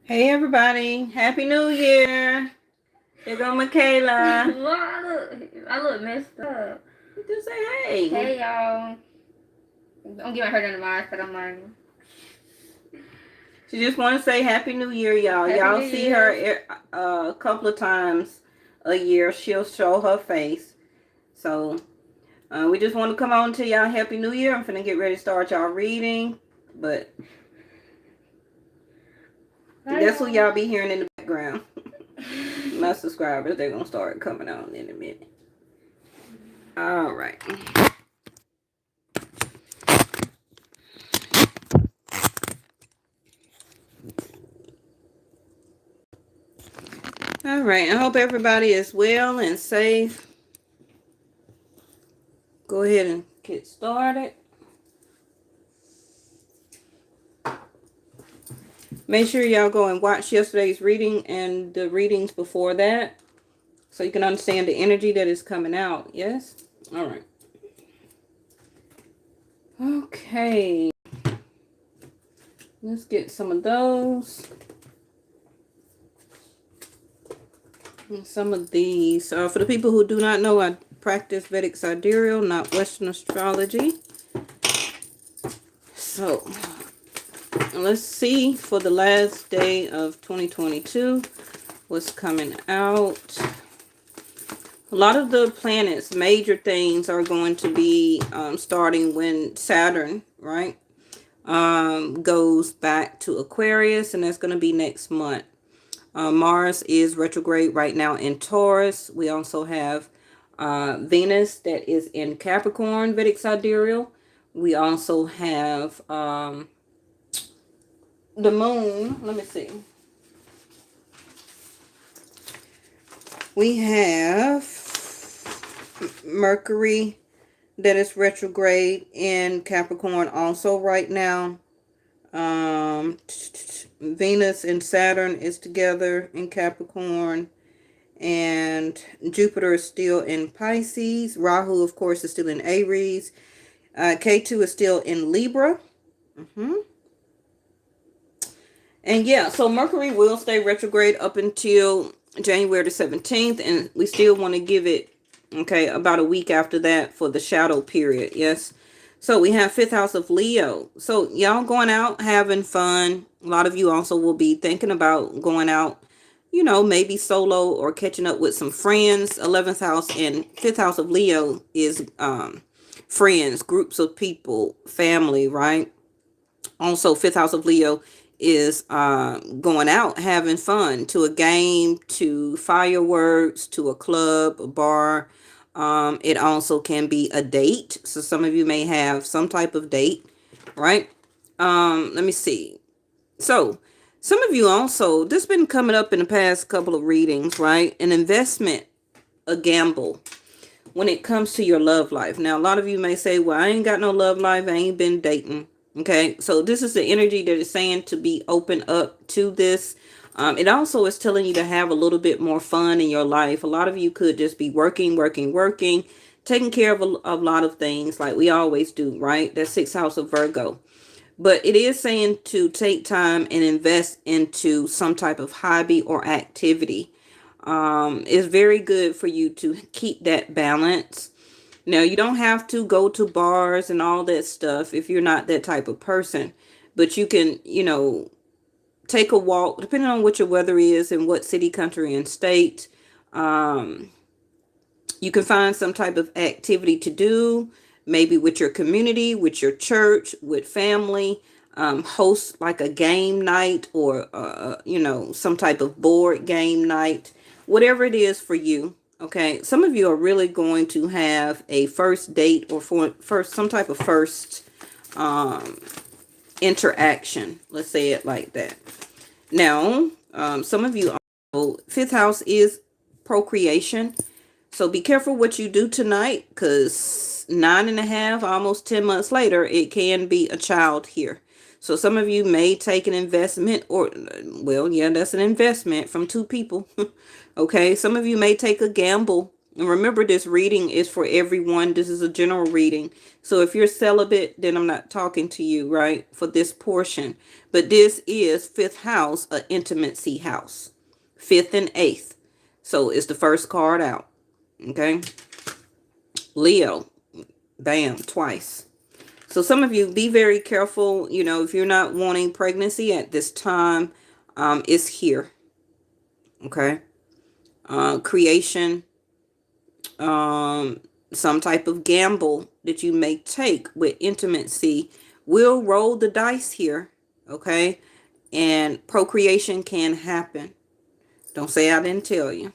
Hey everybody, Happy New Year. Here go Michaela. Well, I look messed up. Just say hey. Hey y'all. I'm getting hurt on the mic, but I'm learning. She just want to say Happy New Year, y'all. Happy Y'all New see Year. her a couple of times a year. She'll show her face. So we just want to come on to y'all Happy New Year. I'm finna get ready to start y'all reading. But that's who y'all be hearing in the background. My subscribers, they're going to start coming on in a minute. All right. All right. I hope everybody is well and safe. Go ahead and get started. Make sure y'all go and watch yesterday's reading and the readings before that so you can understand the energy that is coming out. Yes? All right. Okay. Let's get some of those. And some of these. For the people who do not know, I practice Vedic Sidereal, not Western astrology. So, let's see for the last day of 2022 what's coming out. A lot of the planets, major things are going to be starting when Saturn, right, goes back to Aquarius, and that's going to be next month. Mars is retrograde right now in Taurus. We also have Venus that is in Capricorn, Vedic Sidereal. We also have the moon. Let me see. We have Mercury that is retrograde in Capricorn also right now. Venus and Saturn is together in Capricorn. And Jupiter is still in Pisces. Rahu, of course, is still in Aries. K2 is still in Libra. And yeah, so Mercury will stay retrograde up until January the 17th. And we still want to give it, okay, about a week after that for the shadow period. Yes. So we have 5th house of Leo. So y'all going out, having fun. A lot of you also will be thinking about going out, you know, maybe solo or catching up with some friends. 11th house and 5th house of Leo is friends, groups of people, family, right? Also, 5th house of Leo is going out, having fun, to a game, to fireworks, to a club, a bar. It also can be a date. So some of you may have some type of date, right? Let me see. So some of you also, this has been coming up in the past couple of readings, right? An investment, a gamble when it comes to your love life. Now, a lot of you may say, well, I ain't got no love life. I ain't been dating. Okay, so this is the energy that is saying to be open up to this. It also is telling you to have a little bit more fun in your life. A lot of you could just be working, taking care of a lot of things like we always do, right? That's 6th house of Virgo. But it is saying to take time and invest into some type of hobby or activity. It's very good for you to keep that balance. Now, you don't have to go to bars and all that stuff if you're not that type of person. But you can, you know, take a walk, depending on what your weather is and what city, country, and state. You can find some type of activity to do, maybe with your community, with your church, with family. Host like a game night or, you know, some type of board game night, whatever it is for you. Okay, some of you are really going to have a first date or some type of first interaction. Let's say it like that. Now, some of you, 5th house is procreation. So be careful what you do tonight, because 9.5, almost 10 months later, it can be a child here. So some of you may take an investment or, well, yeah, that's an investment from two people. Okay, some of you may take a gamble. And remember, this reading is for everyone. This is a general reading. So if you're celibate, then I'm not talking to you, right, for this portion. But this is fifth house, an intimacy house. Fifth and eighth. So it's the first card out. Okay. Leo. Bam. Twice. So some of you, be very careful. You know, if you're not wanting pregnancy at this time, it's here. Okay. Creation. Some type of gamble that you may take with intimacy will roll the dice here. Okay. And procreation can happen. Don't say I didn't tell you.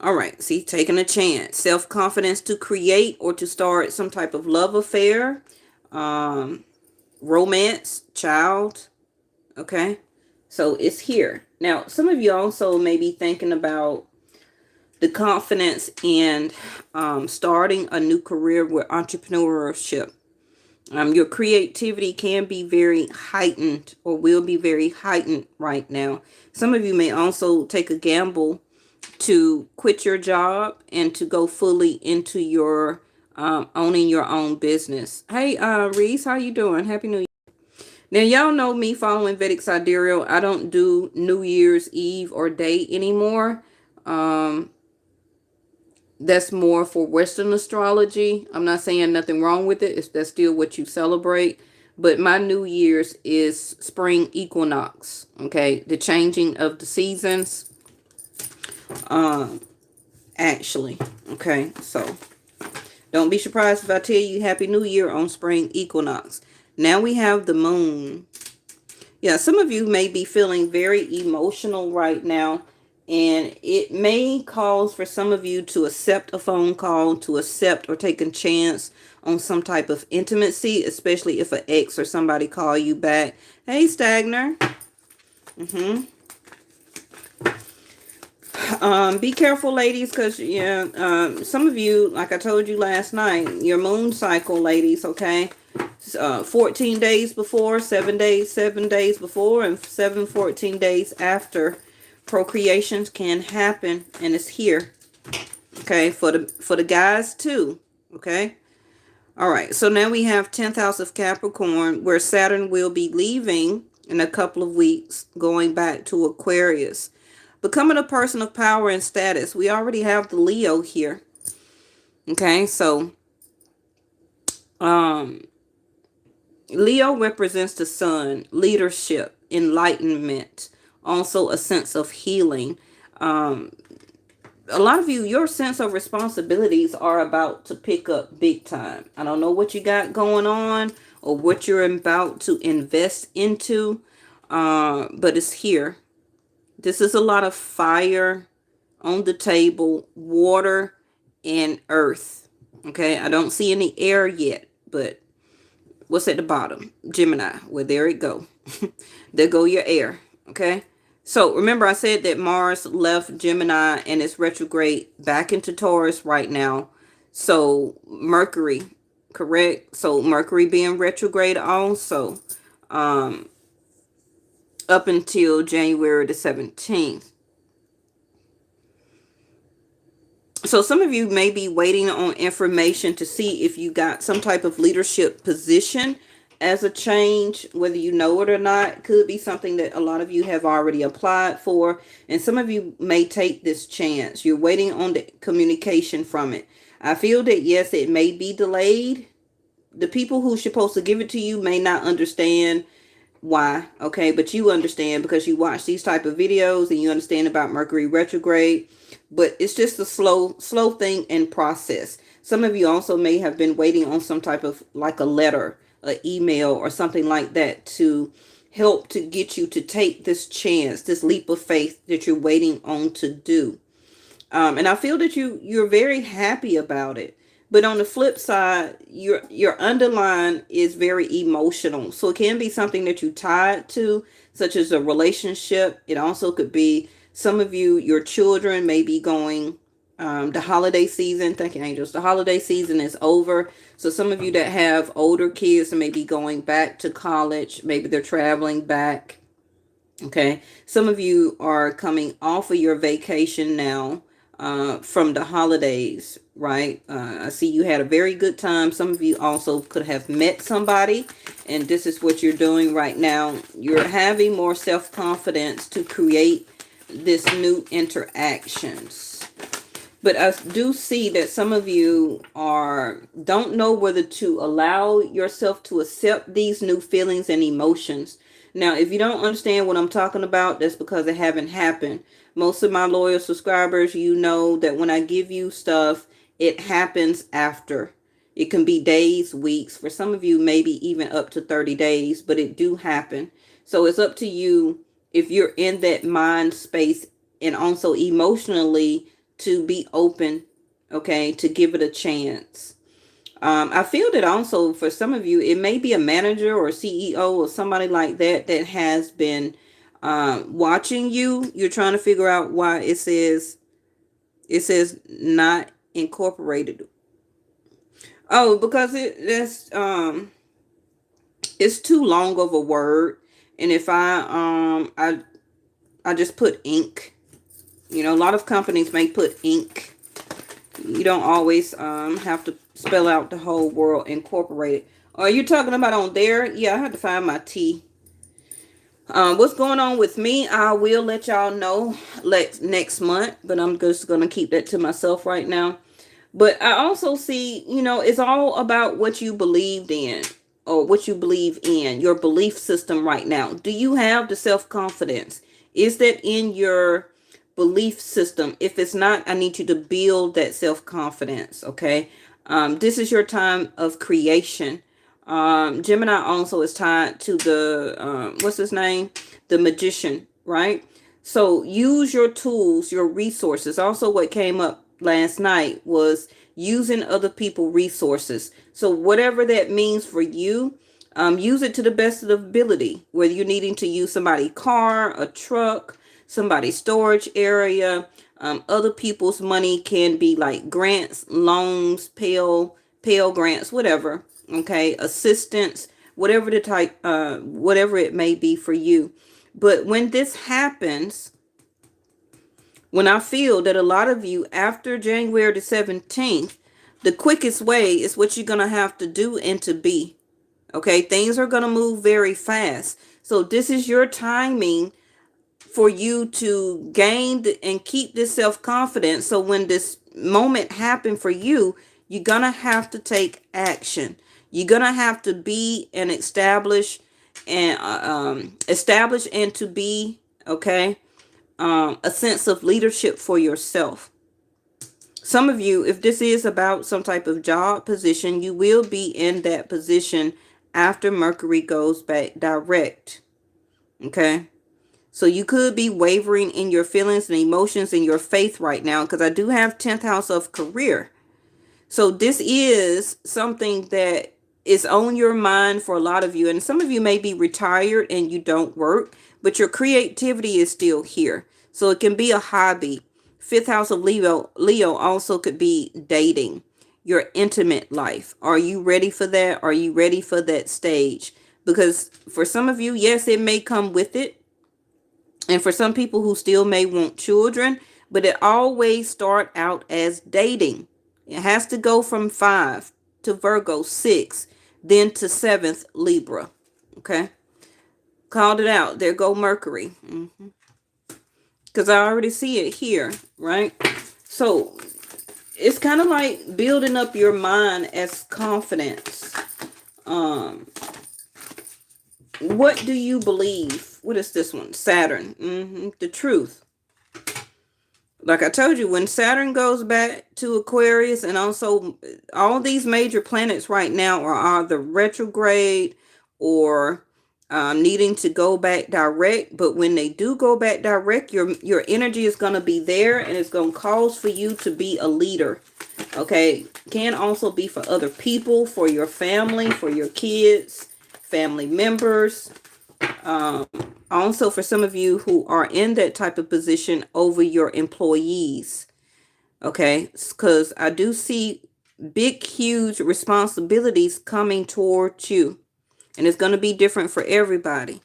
All right. See, taking a chance. Self-confidence to create or to start some type of love affair. Romance, child. Okay. So it's here. Now, some of you also may be thinking about the confidence in starting a new career with entrepreneurship. Your creativity can be very heightened or will be very heightened right now. Some of you may also take a gamble to quit your job and to go fully into your owning your own business. Hey, Reese, how you doing? Happy New Year. Now, y'all know me following Vedic Sidereal. I don't do New Year's Eve or day anymore. That's more for Western astrology. I'm not saying nothing wrong with it. That's still what you celebrate. But my New Year's is spring equinox. Okay. The changing of the seasons. Actually. Okay. So don't be surprised if I tell you Happy New Year on spring equinox. Now we have the moon. Yeah. Some of you may be feeling very emotional right now. And it may cause for some of you to accept a phone call, to accept or take a chance on some type of intimacy, especially if an ex or somebody call you back. Hey, Stagner. Be careful, ladies, because, some of you, like I told you last night, your moon cycle, ladies, okay? 14 days before, 7 days before, and 14 days after. Procreations can happen, and it's here. Okay, for the guys too. Okay. All right. So now we have 10th house of Capricorn, where Saturn will be leaving in a couple of weeks, going back to Aquarius, becoming a person of power and status. We already have the Leo here. Okay, so Leo represents the sun, leadership, enlightenment. Also a sense of healing. A lot of you, your sense of responsibilities are about to pick up big time. I don't know what you got going on or what you're about to invest into, but it's here. This is a lot of fire on the table, water and earth. Okay, I don't see any air yet, but what's at the bottom? Gemini. Well, there it go. There go your air. Okay. So remember I said that Mars left Gemini and is retrograde back into Taurus right now. So Mercury, correct? So Mercury being retrograde also up until January the 17th. So some of you may be waiting on information to see if you got some type of leadership position as a change, whether you know it or not. Could be something that a lot of you have already applied for, and some of you may take this chance. You're waiting on the communication from it. I feel that yes, it may be delayed. The people who's supposed to give it to you may not understand why, okay, but you understand because you watch these type of videos and you understand about Mercury retrograde. But it's just a slow thing and process. Some of you also may have been waiting on some type of like a letter, an email or something like that to help to get you to take this chance, this leap of faith that you're waiting on to do. And I feel that you're very happy about it. But on the flip side, your underline is very emotional. So it can be something that you tied to, such as a relationship. It also could be some of you, your children may be going the holiday season. Thank you, angels. The holiday season is over. So some of you that have older kids may be going back to college. Maybe they're traveling back. Okay. Some of you are coming off of your vacation now. from the holidays, right? I see you had a very good time. Some of you also could have met somebody, and this is what you're doing right now. You're having more self-confidence to create this new interactions. But I do see that some of you don't know whether to allow yourself to accept these new feelings and emotions. Now, if you don't understand what I'm talking about, that's because it haven't happened. Most of my loyal subscribers, you know that when I give you stuff, it happens after. It can be days, weeks. For some of you, maybe even up to 30 days, but it do happen. So it's up to you if you're in that mind space and also emotionally to be open, okay, to give it a chance. I feel that also for some of you, it may be a manager or CEO or somebody like that that has been watching you. You're trying to figure out why it says not incorporated. Oh, because it's too long of a word, and if I just put ink. You know, a lot of companies may put ink. You don't always have to spell out the whole word incorporated. Are you talking about on there? Yeah, I had to find my T. What's going on with me? I will let y'all know next month, but I'm just going to keep that to myself right now. But I also see, you know, it's all about what you believed in or what you believe in, your belief system right now. Do you have the self-confidence? Is that in your belief system? If it's not, I need you to build that self-confidence, okay? This is your time of creation. Gemini also is tied to the, what's his name? The magician, right? So use your tools, your resources. Also what came up last night was using other people's resources. So whatever that means for you, use it to the best of the ability. Whether you're needing to use somebody's car, a truck, somebody's storage area, other people's money can be like grants, loans, Pell grants, whatever. Okay, assistance, whatever the type, whatever it may be for you. But when this happens, when I feel that a lot of you after January the 17th, the quickest way is what you're going to have to do and to be. Okay, things are going to move very fast. So this is your timing for you to gain and keep this self-confidence. So when this moment happen for you, you're going to have to take action. You're going to have to be and establish and to be, okay, a sense of leadership for yourself. Some of you, if this is about some type of job position, you will be in that position after Mercury goes back direct. Okay. So you could be wavering in your feelings and emotions and your faith right now, because I do have 10th house of career. So this is something that is on your mind for a lot of you. And some of you may be retired and you don't work, but your creativity is still here. So it can be a hobby. 5th house of Leo also could be dating, your intimate life. Are you ready for that? Are you ready for that stage? Because for some of you, yes, it may come with it. And for some people who still may want children, but it always start out as dating. It has to go from 5 to Virgo, 6, then to 7th Libra. Okay. Called it out. There go Mercury. Because I already see it here, right? So it's kind of like building up your mind as confidence. What do you believe? What is this one? Saturn. The truth. Like I told you, when Saturn goes back to Aquarius, and also all these major planets right now are either retrograde or needing to go back direct. But when they do go back direct, your energy is going to be there, and it's going to cause for you to be a leader. Okay. Can also be for other people, for your family, for your kids, family members. Also for some of you who are in that type of position over your employees. Okay. Because I do see big, huge responsibilities coming towards you. And it's going to be different for everybody.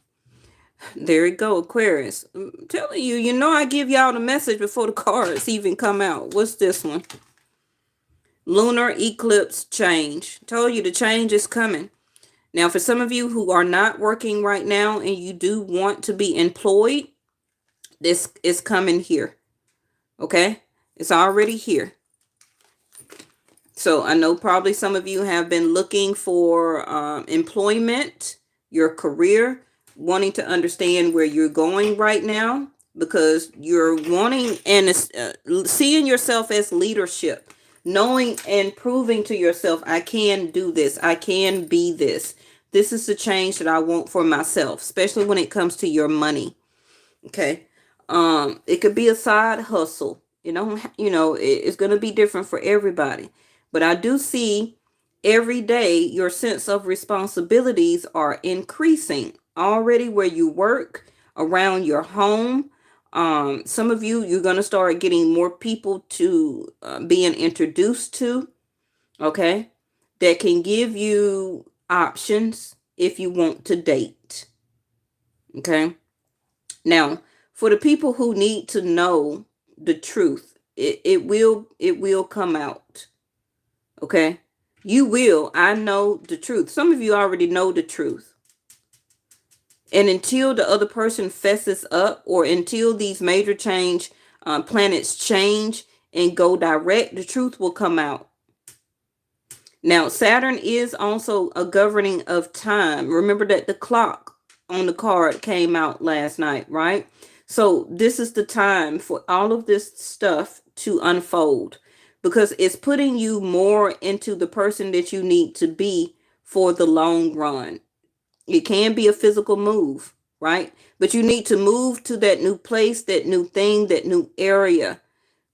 There you go, Aquarius. I'm telling you, I give y'all the message before the cards even come out. What's this one? Lunar eclipse change. Told you the change is coming. Now, for some of you who are not working right now and you do want to be employed, this is coming here. Okay? It's already here. So I know probably some of you have been looking for employment, your career, wanting to understand where you're going right now, because you're wanting and seeing yourself as leadership, knowing and proving to yourself, I can do this, I can be this. This is the change that I want for myself, especially when it comes to your money. Okay. It could be a side hustle. It's going to be different for everybody. But I do see every day your sense of responsibilities are increasing already where you work, around your home. Some of you, you're going to start getting more people to being introduced to, okay, that can give you options if you want to date. Okay. Now, for the people who need to know the truth, it will come out. Okay? You will. I know the truth. Some of you already know the truth. And until the other person fesses up, or until these major planets change and go direct, the truth will come out. Now, Saturn is also a governing of time. Remember that the clock on the card came out last night, right? So this is the time for all of this stuff to unfold, because it's putting you more into the person that you need to be for the long run. It can be a physical move, right? But you need to move to that new place, that new thing, that new area,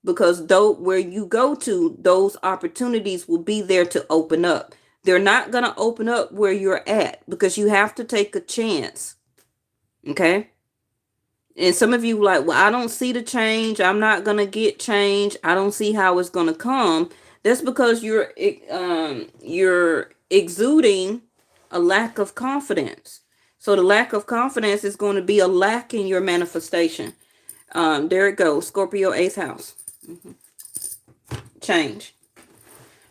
because though where you go to, those opportunities will be there to open up. They're not going to open up where you're at, because you have to take a chance. Okay? And some of you like, well, I don't see the change. I'm not going to get change. I don't see how it's going to come. That's because you're exuding a lack of confidence. So the lack of confidence is going to be a lack in your manifestation. There it goes. Scorpio 8th house. Change.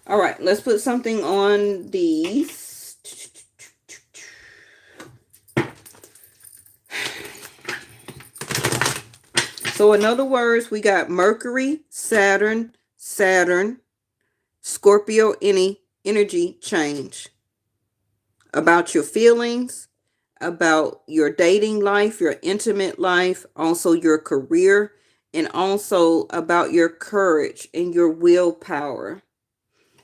All right, let's put something on these. So in other words, we got Mercury, Saturn, Scorpio, energy change. About your feelings, about your dating life, your intimate life, also your career, and also about your courage and your willpower.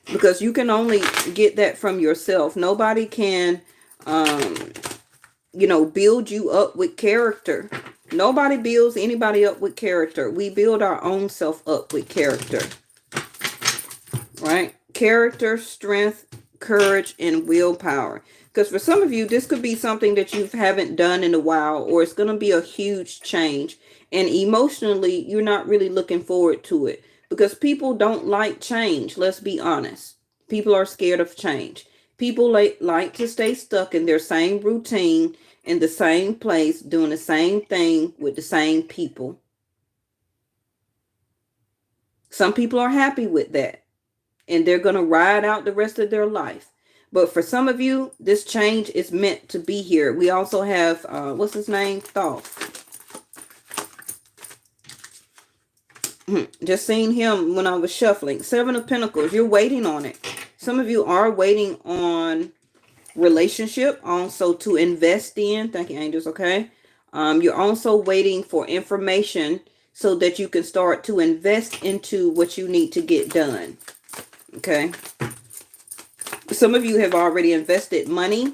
Because you can only get that from yourself. Nobody can, build you up with character. Nobody builds anybody up with character. We build our own self up with character. Right? Character, strength, courage, and willpower. Because for some of you, this could be something that you haven't done in a while, or it's going to be a huge change. And emotionally, you're not really looking forward to it, because people don't like change. Let's be honest. People are scared of change. People like to stay stuck in their same routine, in the same place, doing the same thing with the same people. Some people are happy with that, and they're going to ride out the rest of their life. But for some of you, this change is meant to be here. We also have, what's his name? Thoth. Just seen him when I was shuffling. 7 of Pentacles. You're waiting on it. Some of you are waiting on relationship also to invest in. Thank you, angels. Okay. You're also waiting for information so that you can start to invest into what you need to get done. Okay. Some of you have already invested money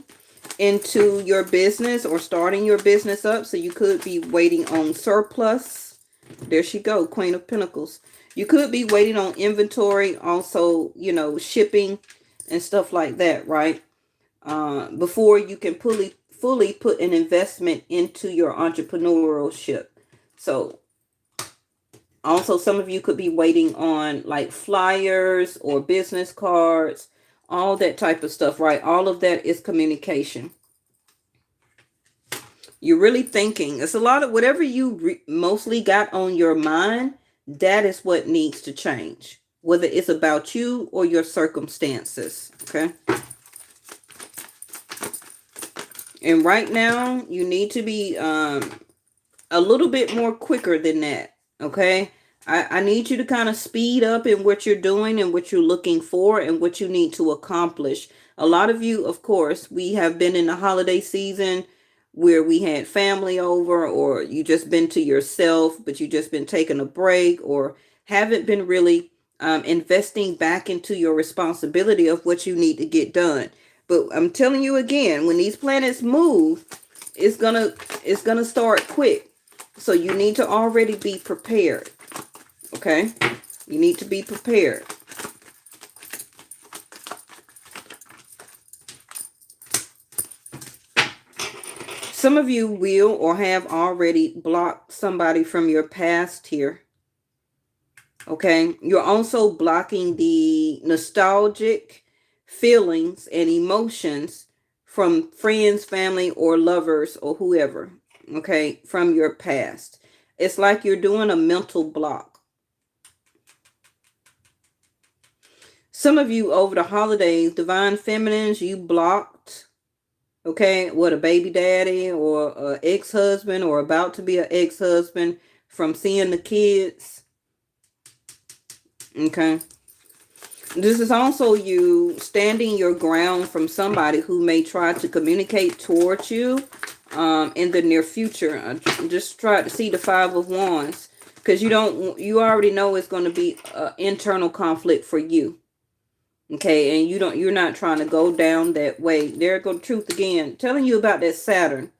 into your business or starting your business up. So you could be waiting on surplus. There she go. Queen of Pentacles. You could be waiting on inventory. Also, shipping and stuff like that. Right. Before you can fully put an investment into your entrepreneurship. So also some of you could be waiting on like flyers or business cards, all that type of stuff, right? All of that is communication. You're really thinking. It's a lot of whatever you mostly got on your mind. That is what needs to change, whether it's about you or your circumstances. Okay. And right now, you need to be a little bit more quicker than that. Okay. I need you to kind of speed up in what you're doing and what you're looking for and what you need to accomplish. A lot of you, of course, we have been in the holiday season where we had family over, or you just been to yourself, but you just been taking a break, or haven't been really investing back into your responsibility of what you need to get done. But I'm telling you again, when these planets move, it's gonna start quick. So you need to already be prepared. Okay? You need to be prepared. Some of you will or have already blocked somebody from your past here. Okay? You're also blocking the nostalgic feelings and emotions from friends, family, or lovers, or whoever. Okay? From your past. It's like you're doing a mental block. Some of you over the holidays, divine feminines, you blocked, okay, what, a baby daddy or an ex-husband or about to be an ex-husband from seeing the kids. Okay. This is also you standing your ground from somebody who may try to communicate towards you in the near future. Just try to see the Five of Wands, because you already know it's going to be an internal conflict for you. Okay, and you're not trying to go down that way. There go the truth again, telling you about that Saturn.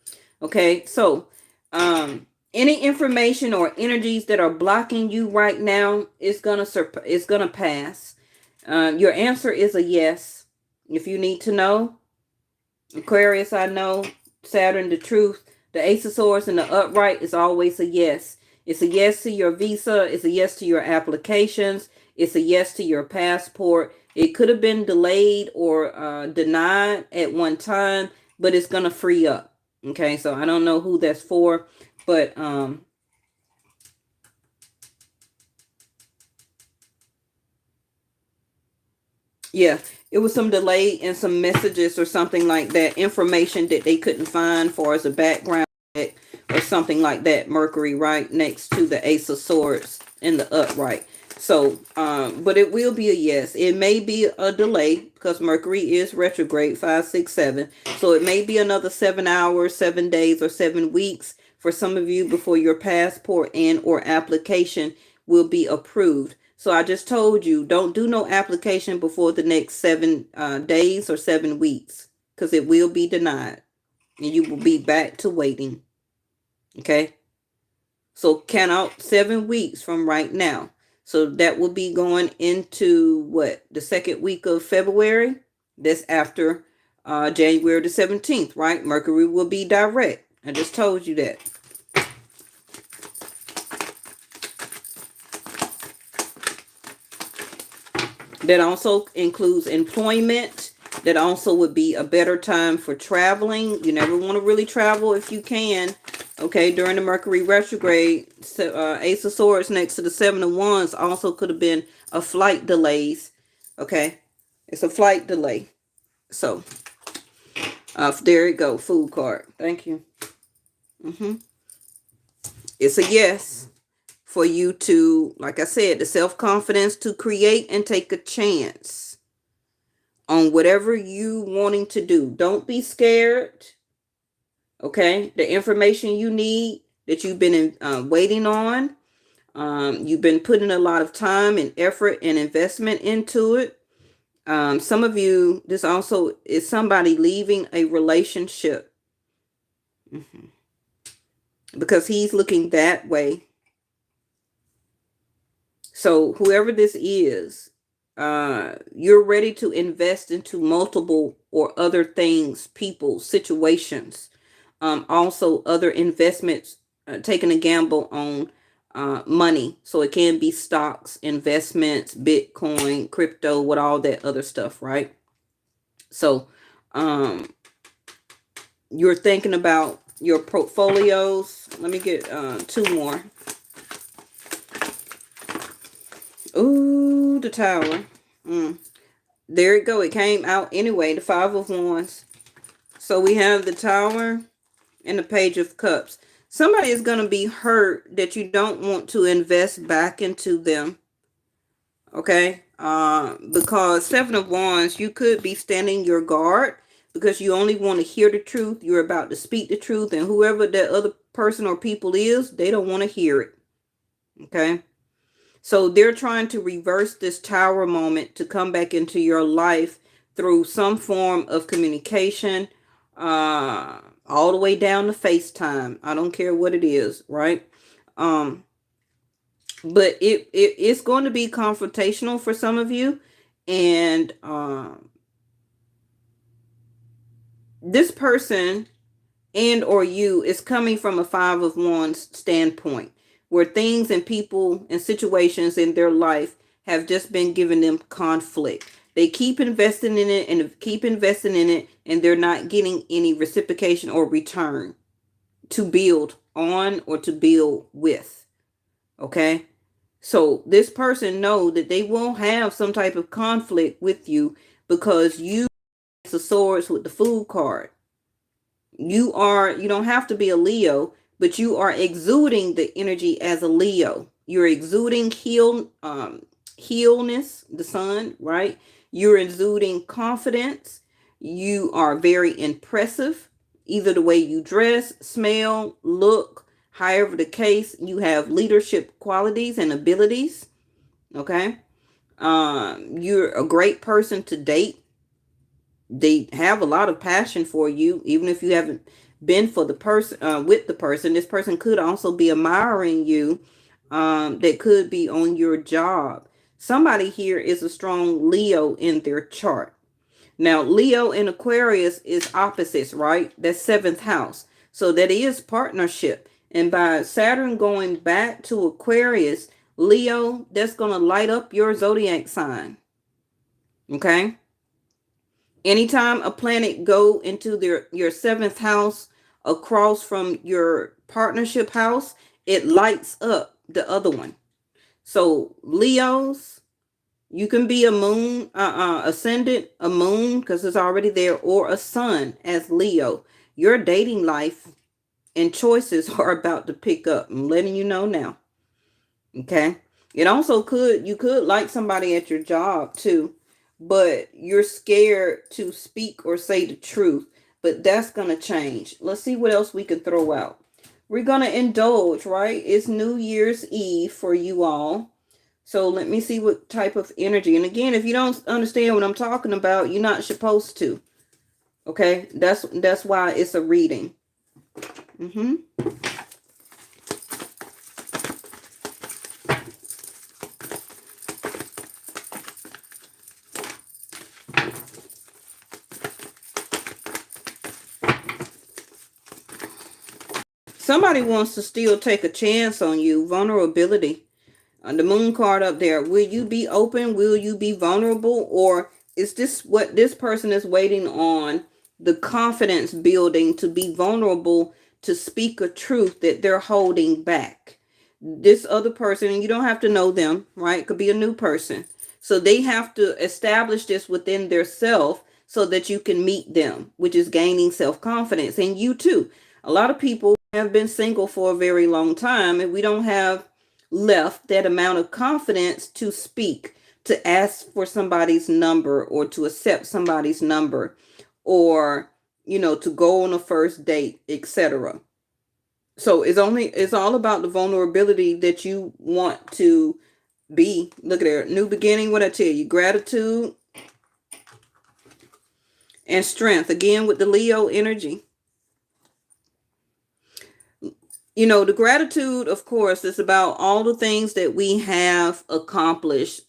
Okay, so any information or energies that are blocking you right now is gonna pass. Your answer is a yes. If you need to know, Aquarius, I know, Saturn, the truth, the Ace of Swords, and the upright is always a yes. It's a yes to your visa. It's a yes to your applications. It's a yes to your passport. It could have been delayed or denied at one time, but it's going to free up. Okay, so I don't know who that's for, but yeah, it was some delay in some messages or something like that, information that they couldn't find for as a background or something like that. Mercury right next to the Ace of Swords in the upright. So, but it will be a yes. It may be a delay because Mercury is retrograde, 5, 6, 7. So it may be another 7 hours, 7 days, or 7 weeks for some of you before your passport and or application will be approved. So I just told you, don't do no application before the next 7 days or 7 weeks, because it will be denied and you will be back to waiting. Okay. So count out 7 weeks from right now. So that will be going into what? The second week of February. That's after January the 17th, right? Mercury will be direct. I just told you that. That also includes employment. That also would be a better time for traveling. You never want to really travel if you can. Okay, during the Mercury retrograde, Ace of Swords next to the Seven of Wands also could have been a flight delays. Okay, it's a flight delay. So, there you go, Fool card. Thank you. It's a yes for you to, like I said, the self-confidence to create and take a chance on whatever you wanting to do. Don't be scared. Okay, the information you need that you've been waiting on, you've been putting a lot of time and effort and investment into it. Some of you, this also is somebody leaving a relationship because he's looking that way. So whoever this is, you're ready to invest into multiple or other things, people, situations. Also other investments, taking a gamble on money. So it can be stocks, investments, Bitcoin, crypto, with all that other stuff, right? So you're thinking about, your portfolios. Let me get 2 more. Ooh, the Tower. There it go. It came out anyway. The 5 of Wands. So we have the Tower and the Page of Cups. Somebody is going to be hurt that you don't want to invest back into them. Okay? Because 7 of Wands, you could be standing your guard because you only want to hear the truth. You're about to speak the truth, and whoever that other person or people is, they don't want to hear it. Okay? So they're trying to reverse this Tower moment to come back into your life through some form of communication, all the way down to FaceTime. I don't care what it is, right? But it's going to be confrontational for some of you. And this person and or you is coming from a 5 of Wands standpoint, where things and people and situations in their life have just been giving them conflict. They keep investing in it and keep investing in it, and they're not getting any reciprocation or return to build on or to build with. Okay? So this person know that they will have some type of conflict with you because you the swords with the Fool card. You don't have to be a Leo, but you are exuding the energy as a Leo. You're exuding healness, the sun, right? You're exuding confidence. You are very impressive, either the way you dress, smell, look, however the case. You have leadership qualities and abilities. Okay. You're a great person to date. They have a lot of passion for you, even if you haven't been for the person with the person. This person could also be admiring you. That could be on your job. Somebody here is a strong Leo in their chart. Now, Leo and Aquarius is opposites, right? That's 7th house. So that is partnership. And by Saturn going back to Aquarius, Leo, that's going to light up your zodiac sign. Okay? Anytime a planet go into your 7th house across from your partnership house, it lights up the other one. So Leos, you can be a moon, ascendant, a moon, because it's already there, or a sun as Leo. Your dating life and choices are about to pick up. I'm letting you know now. Okay. It also you could like somebody at your job too, but you're scared to speak or say the truth. But that's going to change. Let's see what else we can throw out. We're going to indulge, right? It's New Year's Eve for you all. So let me see what type of energy. And again, if you don't understand what I'm talking about, you're not supposed to. Okay? That's why it's a reading. Somebody wants to still take a chance on you. Vulnerability. The moon card up there. Will you be open? Will you be vulnerable? Or is this what this person is waiting on? The confidence building to be vulnerable, to speak a truth that they're holding back. This other person, and you don't have to know them, right? It could be a new person. So they have to establish this within their self so that you can meet them, which is gaining self-confidence. And you too. A lot of people have been single for a very long time, and we don't have left that amount of confidence to speak, to ask for somebody's number, or to accept somebody's number, or to go on a first date, etc. So it's all about the vulnerability that you want to be. Look at there, new beginning. What I tell you, gratitude and strength. Again with the Leo energy. The gratitude, of course, is about all the things that we have accomplished,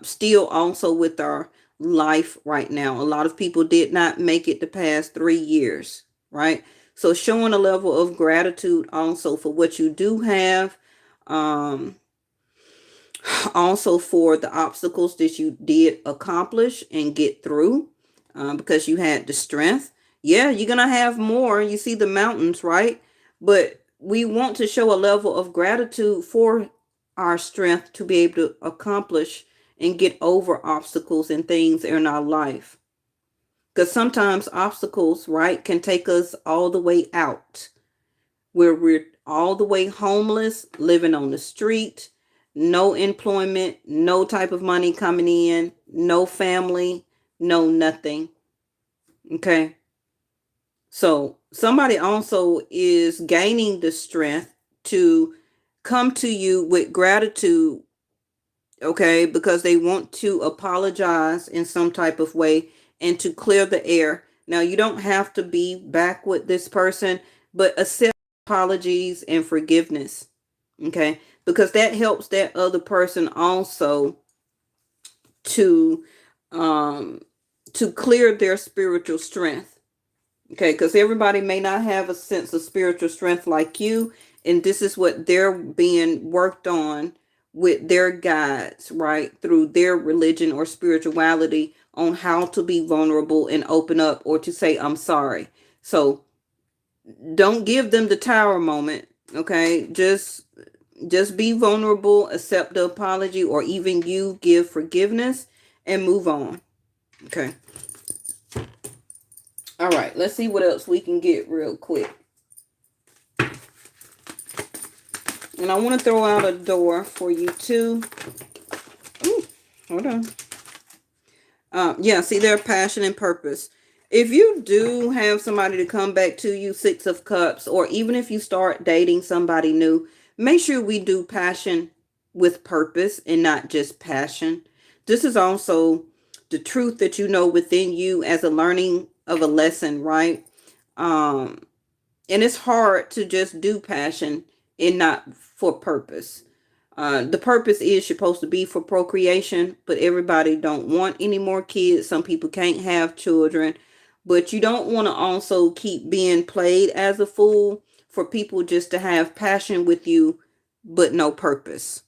still also with our life right now. A lot of people did not make it the past 3 years, right? So showing a level of gratitude also for what you do have, also for the obstacles that you did accomplish and get through, because you had the strength. Yeah, you're going to have more. You see the mountains, right? But we want to show a level of gratitude for our strength to be able to accomplish and get over obstacles and things in our life. Because sometimes obstacles, right, can take us all the way out where we're all the way homeless, living on the street, no employment, no type of money coming in, no family, no nothing. Okay. So somebody also is gaining the strength to come to you with gratitude, okay, because they want to apologize in some type of way and to clear the air. Now, you don't have to be back with this person, but accept apologies and forgiveness, okay, because that helps that other person also to um to clear their spiritual strength. Okay, because everybody may not have a sense of spiritual strength like you, and this is what they're being worked on with their guides, right? Through their religion or spirituality on how to be vulnerable and open up or to say, I'm sorry. So don't give them the tower moment, okay? Just be vulnerable, accept the apology, or even you give forgiveness and move on. Okay. All right, let's see what else we can get real quick. And I want to throw out a door for you too. Ooh, hold on. Yeah, see their passion and purpose. If you do have somebody to come back to you, Six of Cups, or even if you start dating somebody new, make sure we do passion with purpose and not just passion. This is also the truth that you know within you as a learning of a lesson, right? Um, and it's hard to just do passion and not for purpose. The purpose is supposed to be for procreation, but everybody don't want any more kids. Some people can't have children, but you don't want to also keep being played as a fool for people just to have passion with you, but no purpose.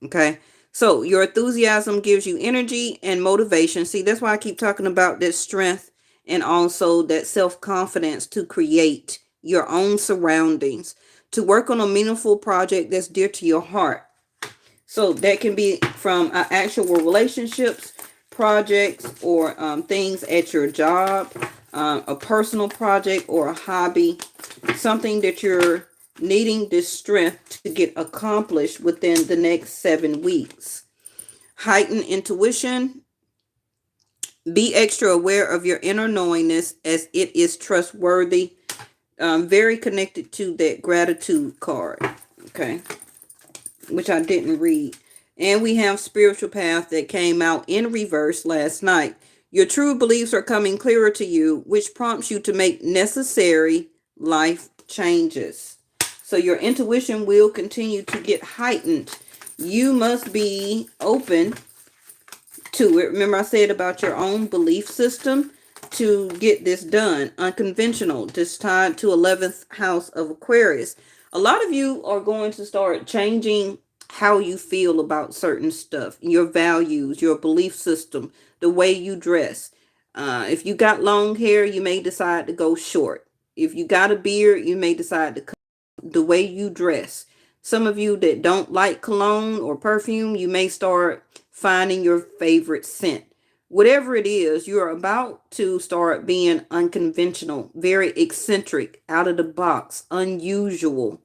Okay. So your enthusiasm gives you energy and motivation. See, that's why I keep talking about that strength and also that self-confidence to create your own surroundings, to work on a meaningful project that's dear to your heart. So that can be from actual relationships, projects, or things at your job, a personal project or a hobby, something that you're needing this strength to get accomplished within the next 7 weeks. Heighten intuition. Be extra aware of your inner knowingness as it is trustworthy. Very connected to that gratitude card. Okay. Which I didn't read. And we have spiritual path that came out in reverse last night. Your true beliefs are coming clearer to you, which prompts you to make necessary life changes. So your intuition will continue to get heightened. You must be open to it. Remember I said about your own belief system to get this done. Unconventional, just tied to 11th house of Aquarius. A lot of you are going to start changing how you feel about certain stuff, your values, your belief system, the way you dress. If you got long hair, you may decide to go short. If you got a beard, you may decide to cut the way you dress. Some of you that don't like cologne or perfume, you may start finding your favorite scent. Whatever it is, you're about to start being unconventional, very eccentric, out of the box, unusual.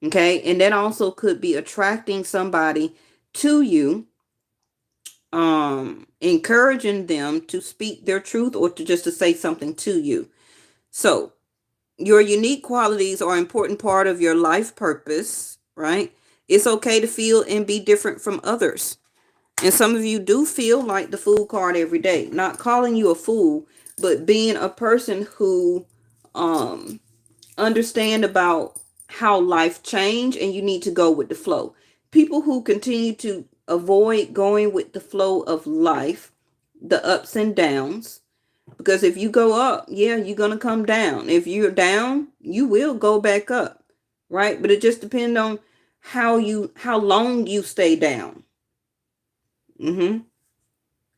Okay. And that also could be attracting somebody to you, encouraging them to speak their truth or to just to say something to you. So your unique qualities are an important part of your life purpose, right? It's okay to feel and be different from others. And some of you do feel like the fool card every day. Not calling you a fool, but being a person who understand about how life change and you need to go with the flow. People who continue to avoid going with the flow of life, the ups and downs, because if you go up, yeah, you're going to come down. If you're down, you will go back up, right? But it just depends on how long you stay down.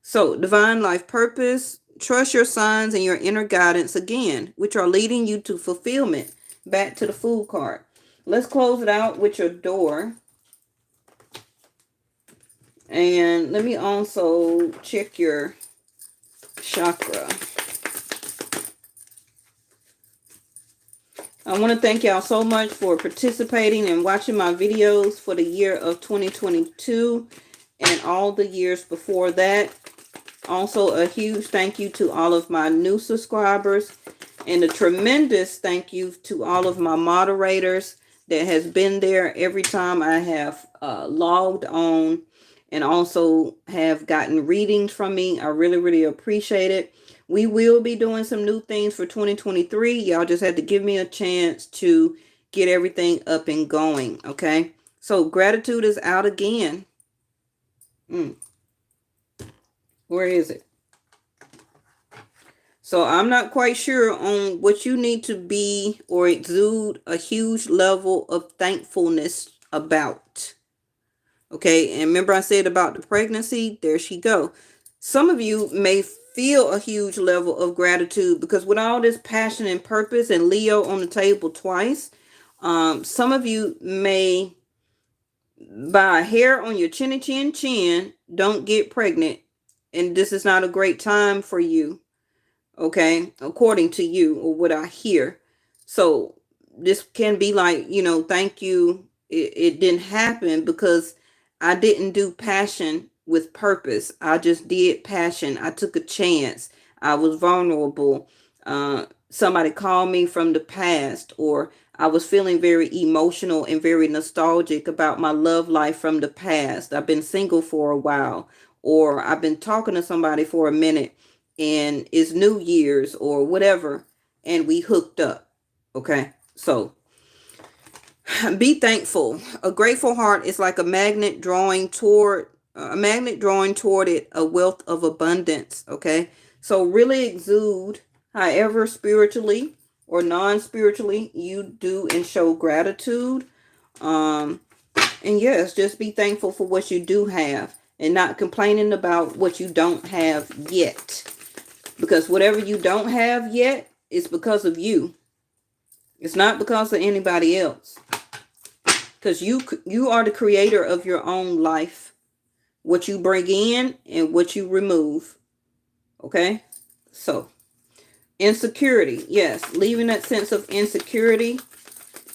So divine life purpose, trust your signs and your inner guidance again, which are leading you to fulfillment. Back to the Fool card. Let's close it out with your door. And let me also check your chakra. I want to thank y'all so much for participating and watching my videos for the year of 2022 and all the years before that. Also, a huge thank you to all of my new subscribers, and a tremendous thank you to all of my moderators that has been there every time I have logged on, and also have gotten readings from me. I really, really appreciate it. We will be doing some new things for 2023. Y'all just had to give me a chance to get everything up and going, okay? So gratitude is out again. Where is it? So I'm not quite sure on what you need to be or exude a huge level of thankfulness about. Okay, and remember I said about the pregnancy? There she go. Some of you may feel a huge level of gratitude because with all this passion and purpose and Leo on the table twice, some of you may, by a hair on your chinny chin, don't get pregnant. And this is not a great time for you. Okay, according to you or what I hear. So this can be like, thank you. It didn't happen because I didn't do passion with purpose. I just did passion. I took a chance. I was vulnerable. Somebody called me from the past, or I was feeling very emotional and very nostalgic about my love life from the past. I've been single for a while, or I've been talking to somebody for a minute and it's New Year's or whatever, and we hooked up. Okay, so be thankful. A grateful heart is like a magnet drawing toward it a wealth of abundance. Okay, so really exude, however spiritually or non-spiritually you do and show gratitude. And yes, just be thankful for what you do have and not complaining about what you don't have yet. Because whatever you don't have yet is because of you. It's not because of anybody else. Because you are the creator of your own life. What you bring in and what you remove. Okay? So, insecurity. Yes, leaving that sense of insecurity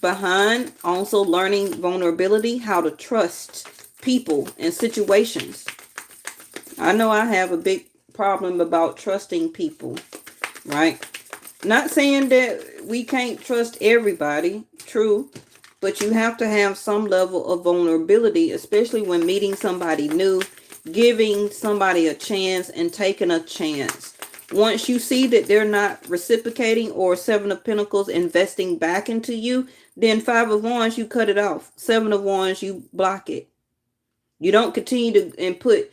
behind. Also learning vulnerability, how to trust people and situations. I know I have a big problem about trusting people, right? Not saying that we can't trust everybody, true, but you have to have some level of vulnerability, especially when meeting somebody new, giving somebody a chance and taking a chance. Once you see that they're not reciprocating, or Seven of Pentacles investing back into you, then Five of Wands, you cut it off. Seven of Wands, you block it. You don't continue to and put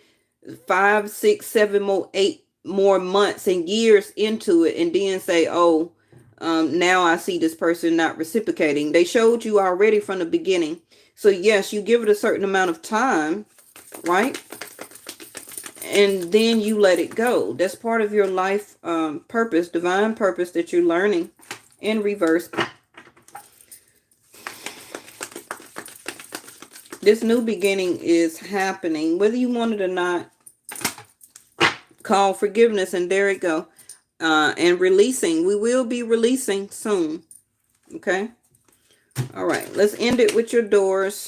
5, 6, 7 8 more months and years into it and then say, oh, now I see this person not reciprocating. They showed you already from the beginning. So yes, you give it a certain amount of time, right? And then you let it go. That's part of your life purpose, divine purpose that you're learning in reverse. This new beginning is happening, whether you want it or not. Call forgiveness, and there it go. And releasing. We will be releasing soon. Okay. All right. Let's end it with your doors.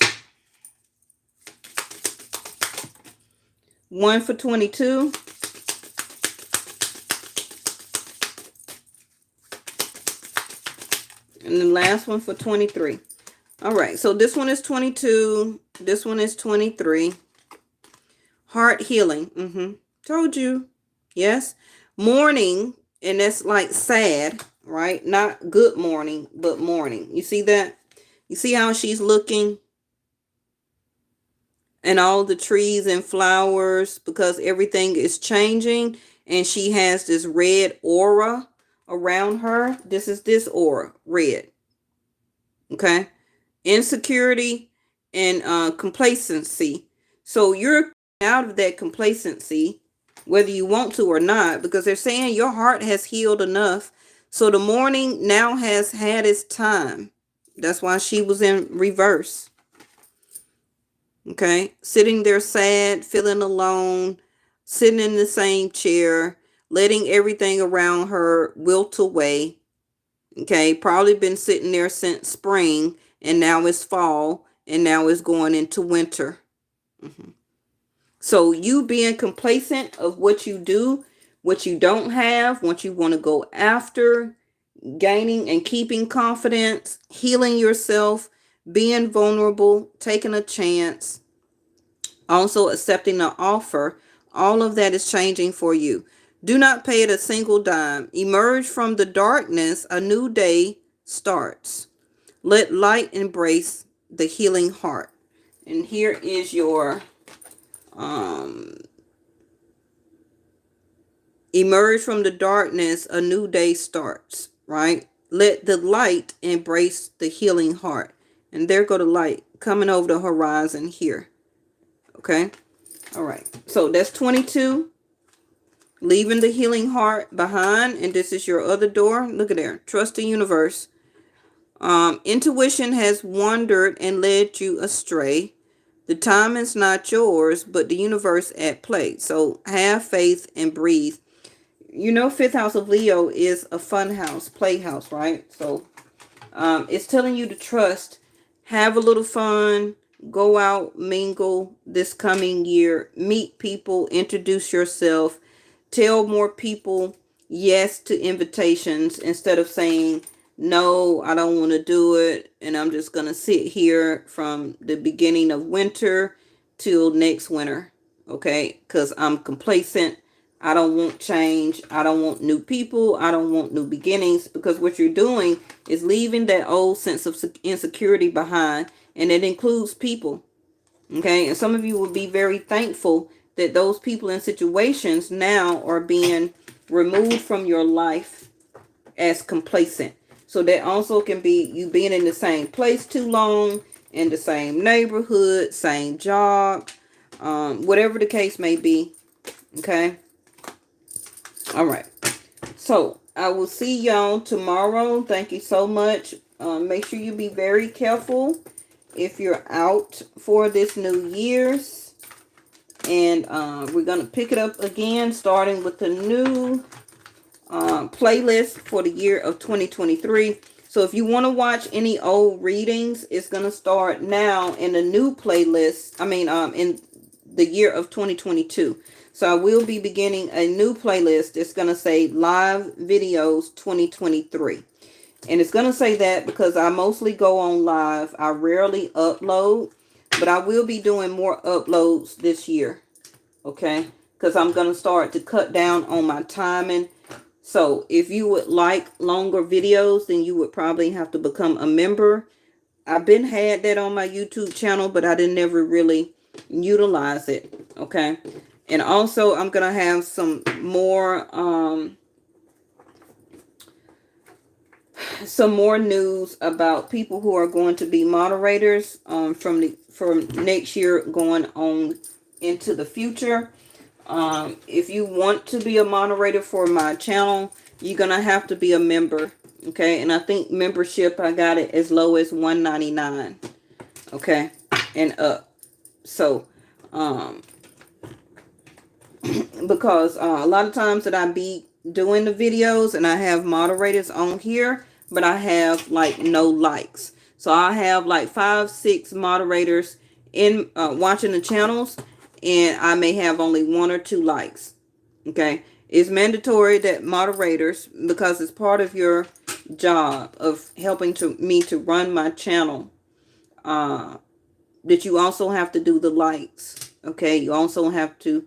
1 for 22. And the last one for 23. All right. So this one is 22. This one is 23. Heart healing. Told you. Yes. Mourning. And that's like sad, right? Not good morning, but mourning. You see that? You see how she's looking? And all the trees and flowers, because everything is changing. And she has this red aura around her. This is this aura, red. Okay. Insecurity and complacency. So you're out of that complacency. whether you want to or not, because they're saying your heart has healed enough. So the mourning now has had its time. That's why she was in reverse. Okay, sitting there sad, feeling alone, sitting in the same chair, letting everything around her wilt away. Okay, probably been sitting there since spring, and now it's fall, and now it's going into winter. So you being complacent of what you do, what you don't have, what you want to go after, gaining and keeping confidence, healing yourself, being vulnerable, taking a chance, also accepting the offer, all of that is changing for you. Do not pay it a single dime. Emerge from the darkness, a new day starts. Let light embrace the healing heart. And here is your emerge from the darkness, a new day starts, right? Let the light embrace the healing heart. And there go the light coming over the horizon here. Okay? All right. So that's 22. Leaving the healing heart behind. And this is your other door. Look at there. Trust the universe. Intuition has wandered and led you astray. The time is not yours, but the universe at play. So have faith and breathe. You know, fifth house of Leo is a fun house, playhouse, right? So it's telling you to trust, have a little fun, go out, mingle this coming year, meet people, introduce yourself, tell more people yes to invitations instead of saying, no, I don't want to do it, and I'm just going to sit here from the beginning of winter till next winter, okay? Because I'm complacent. I don't want change. I don't want new people. I don't want new beginnings, because what you're doing is leaving that old sense of insecurity behind, and it includes people, okay? And some of you will be very thankful that those people and situations now are being removed from your life as complacent. So that also can be you being in the same place too long, in the same neighborhood, same job, whatever the case may be, okay? All right. So I will see y'all tomorrow. Thank you so much. Make sure you be very careful if you're out for this New Year's. And we're going to pick it up again, starting with the new playlist for the year of 2023. So if you want to watch any old readings, it's going to start now in the new playlist. In the year of 2022. So I will be beginning a new playlist. It's going to say live videos 2023. And it's going to say that because I mostly go on live. I rarely upload, but I will be doing more uploads this year. Okay. Because I'm going to start to cut down on my timing. So if you would like longer videos, then you would probably have to become a member. I've been had that on my YouTube channel, but I didn't never really utilize it. Okay. And also I'm going to have some more news about people who are going to be moderators from next year going on into the future. If you want to be a moderator for my channel, you're going to have to be a member. Okay. And I think membership, I got it as low as $1.99. Okay. And up. So, because a lot of times that I be doing the videos and I have moderators on here, but I have like no likes. So I have like 5-6 moderators in watching the channels, and I may have only 1 or 2 likes. Okay. It's mandatory that moderators, because it's part of your job of helping me to run my channel, that you also have to do the likes. Okay. You also have to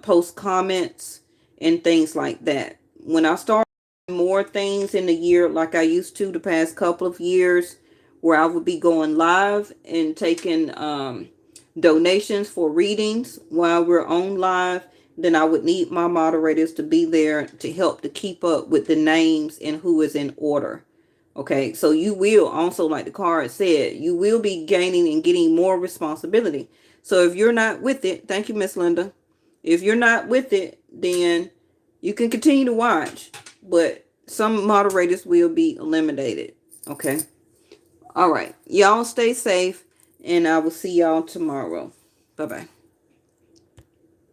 post comments and things like that. When I start more things in the year like I used to the past couple of years, where I would be going live and taking donations for readings while we're on live, then I would need my moderators to be there to help to keep up with the names and who is in order. Okay, so you will also, like the card said, you will be gaining and getting more responsibility. So if you're not with it, thank you, Miss Linda. If you're not with it, then you can continue to watch, but some moderators will be eliminated. Okay. All right. Y'all stay safe, and I will see y'all tomorrow. Bye-bye.